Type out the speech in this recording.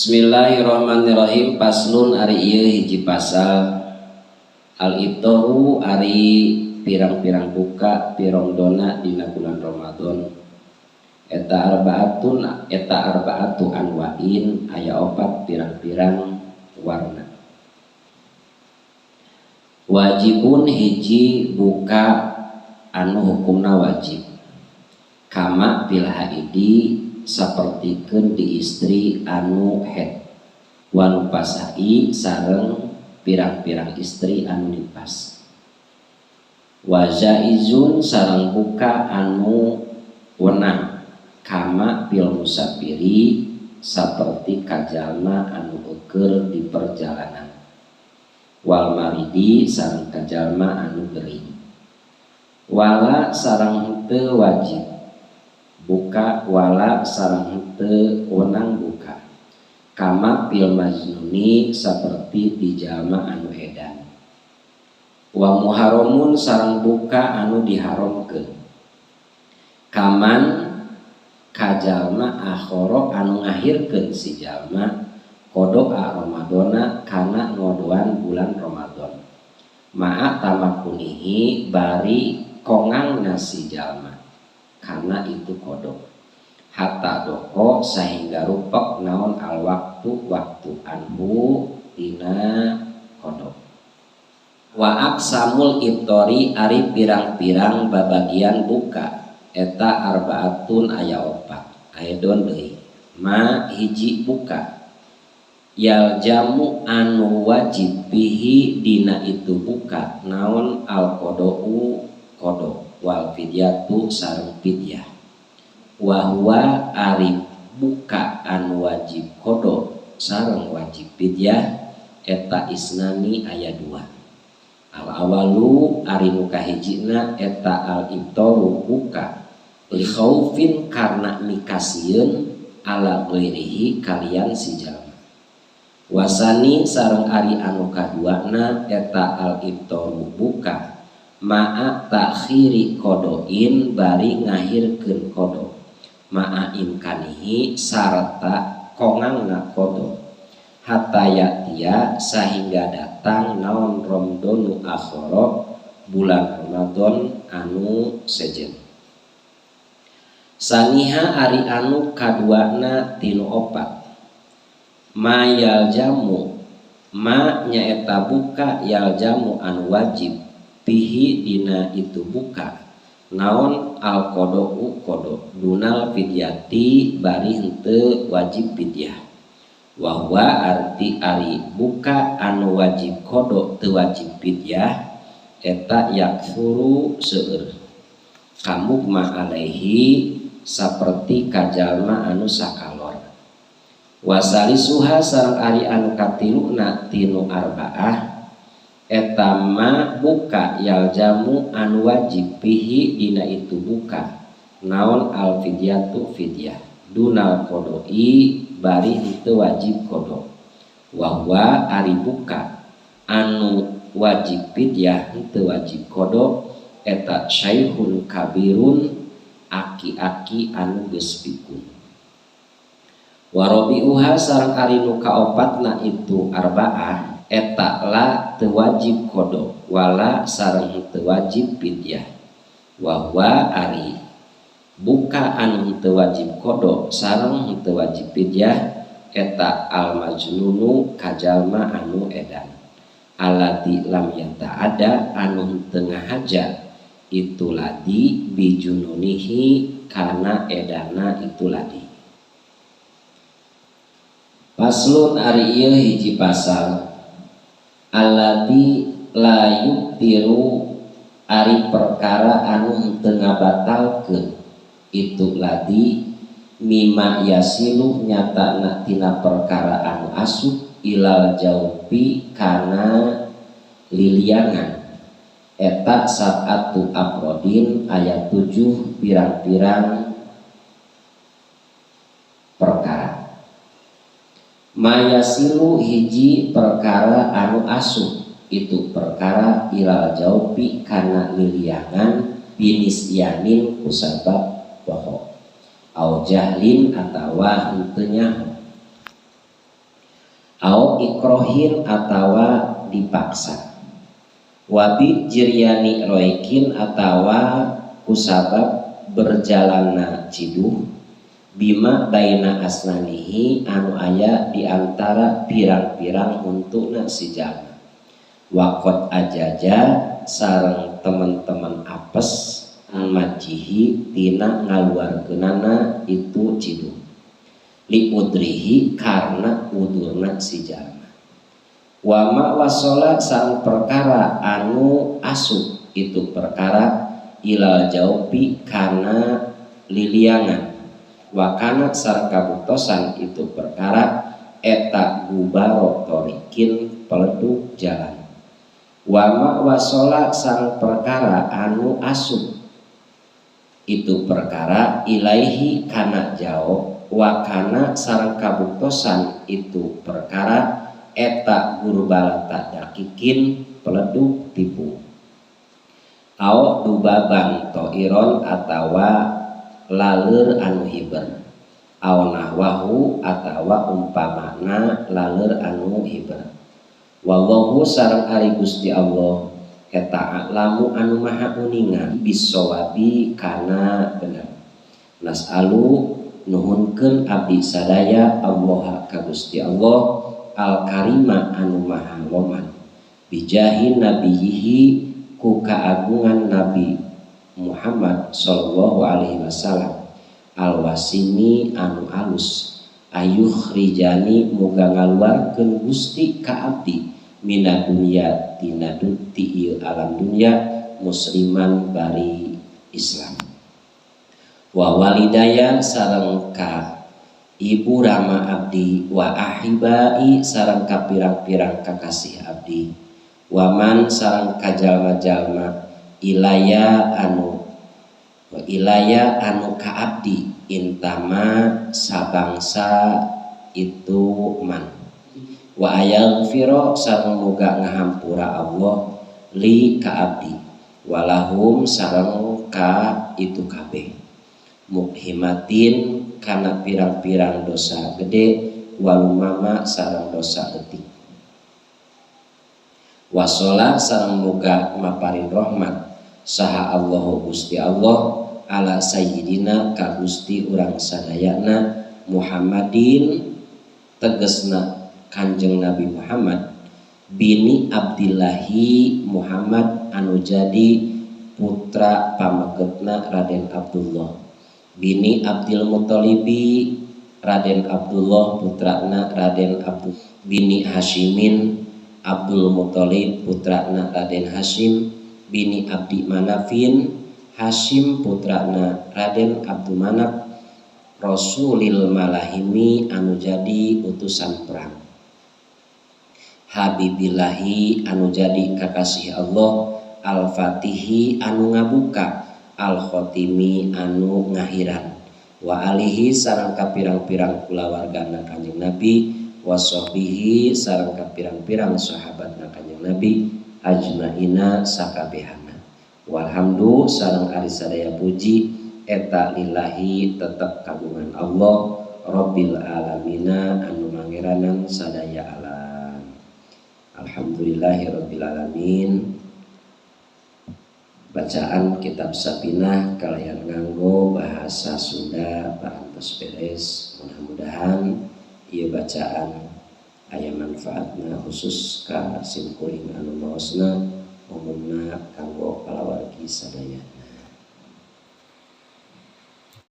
Bismillahirrahmanirrahim. Paslun ari ieu hiji pasal. Al-iftaru ari pirang-pirang buka pirongdona dina bulan Ramadan. Eta arbaatu anwa'in aya opat pirang-pirang warna. Wajibun hiji buka anu hukumna wajib. Kama bil haidi sapertikeun di istri anu haid, wanu pasai sareng pirang-pirang istri anu nipas. Wajaizun sareng buka anu wenang kama bil musafiri saperti kajalma anu eukeur di perjalanan. Wal maridi sareng kajalma anu gering. Wala sareng henteu wajib buka, wala sareng henteu wenang buka kama pil majnuni saperti di jalma anu edan. Wa muharamun sareng buka anu diharamkeun kaman kajalma akhoro anu ngahirkeun si jalma kodoa Ramadana kana ngodoan bulan Ramadan ma'a tamakunihi bari kongangna si jalma karena itu kodok hatta doko sehingga rupek naon al waktu anhu tina kodok. Wa aksamul iftori ari pirang-pirang babagian buka eta arbaatun aya opat aedon deui ma hiji buka yal jamu anu wajib bihi dina itu buka naon al kodou kodok wal fidyatu sareng fidyah. Wa huwa ari buka anu wajib kodok sareng wajib fidyah eta isnani aya dua. Al awalu ari nu kahijina eta al iftaru buka li khaufin karna mikasieun ala ghairihi kalian si jalma. Wasani sareng ari anu kaduana eta al iftaru buka ma'a takhiri kodoin bari ngahirkeun kodok ma'a imkanihi sarta kongangna kodok hatta yatia sehingga datang naon Ramadanu akhara bulan Ramadan anu sejen. Saniha ari anu kaduana tinu opat ma yal jamu ma nyaeta buka yal jamu anu wajib pihi dina itu buka naon al kodok kodok dunal fidyati bari henteu wajib fidyah. Wahwa arti ari buka anu wajib kodok teu wajib fidyah eta yaksuru seueur kamugma alaihi saperti kajalma anu sakalor. Wasalisuha sareng ari anu katiluna tinu arbaah eta ma buka yal jamu anu wajib pihi dina itu buka naon al fidyatu fidyah dunal kodoi bari henteu wajib kodok. Wahwa ari buka anu wajib fidyah henteu wajib kodok eta syaikhun kabirun aki-aki anu geus pikun. Warabiuha sareng ari nu kaopatna itu arbaah eta la teu wajib kodok wala sareng teu wajib fidyah. Wahwa ari buka anu teu wajib kodok sareng teu wajib fidyah eta al majnunu kajalma anu edan alati lam yata'ada anu teu ngahaja itu ladi bijununihi kana edana itu ladi. Paslun ari ieu hiji pasal alladzi la yuktiru ari perkara anu henteu ngabatalkeun itu ladi mima yasilu nyatana tina perkara anu asup ilal jaupi kana liliangan eta sab'atu afrodin ayat 7 pirang-pirang perkara. Mayasilu hiji perkara anu asup itu perkara ilal jaupi kana liliangan binisyanin kusabab bohong au jahlin atawa henteu nyaho ikrohin atawa dipaksa, wabi jiryani roikin atawa kusabab berjalanna ciduh, bima baina asnanihi anu aya diantara pirang-pirang untuna si jalma, wakot ajaja sareng teman-teman apes majihi tina ngaluarkeunana itu ciduh, li udrihi karena udurna si jalma, wa ma wasola sang perkara anu asup itu perkara ilal jaupi kana liliangan, wa kana sareng kabuktosan itu perkara eta gubaro torikin peleduk jalan, wa ma wasola sang perkara anu asup itu perkara ilaihi kana jauh, wa kana sareng kabuktosan itu perkara eta gurbalata dakikin peleduk tipu, au dubaban toiron atawa laleur anu hiber, au nahwahu atawa umpamana laleur anu hiber, wallahu sareng ari Gusti Allah eta a'lamu anu maha uningan bisawabi kana bener. Nas'alu nuhunkeun abdi sadaya Allah ka Gusti Allah al karima anu maha loman, bijahi nabiyihi ku kaagungan Nabi Muhammad sallallahu alaihi wasallam, al wasimi anu alus, ayuh rijani muga ngaluarkeun Gusti ka abdi mina dunya tina ti alam dunya musliman bari Islam, wa walidaya sareng ka ibu rama abdi, wa ahibai sareng ka pirang-pirang kakasih abdi, wa man sareng ka jalma-jalma ilaya anu ka abdi intama sabangsa itu man, wa ayaghfira sareng muga ngahampura Allah li ka abdi, walahum sareng ka itu kabeh, mukhimatin kana pirang-pirang dosa gede, walumama sareng dosa leutik, wasola sareng muga maparin rahmat saha Allahu Gusti Allah ala sayyidina ka Gusti urang sadayana Muhammadin tegesna Kanjeng Nabi Muhammad, bini Abdillahi Muhammad anu jadi putra pamagetna Raden Abdullah, bini Abdul Muttalibi Raden Abdullah putrana Raden Abdul, bini Hashimin Abdul Muttalib putrana Raden Hashim, bini Abdi Manafin Hashim putrana Raden Abdul Manaf, Rasulil Malahimi anu jadi utusan perang, Habibillahi anu jadi kakasih Allah, Al-Fatihi anu ngabuka, Al-Khotimi anu ngahiran, wa alihi sareng ka pirang-pirang kulawargana Kanjeng Nabi, wa sahbihi sareng ka pirang-pirang sahabatna Kanjeng Nabi, ajmaina sakabehana, walhamdu sareng ari sadaya puji eta lillahi tetep kagungan Allah Rabbil alamina anu mangeranan sadaya alam. Alhamdulillahi Rabbil alamin. Bacaan kitab Sapinah kalayan nganggo bahasa Sunda parantos beres, mudah-mudahan ieu bacaan aya manfaatna khusus ka simkuring anu maosna umumna kanggo palawargi sadayana.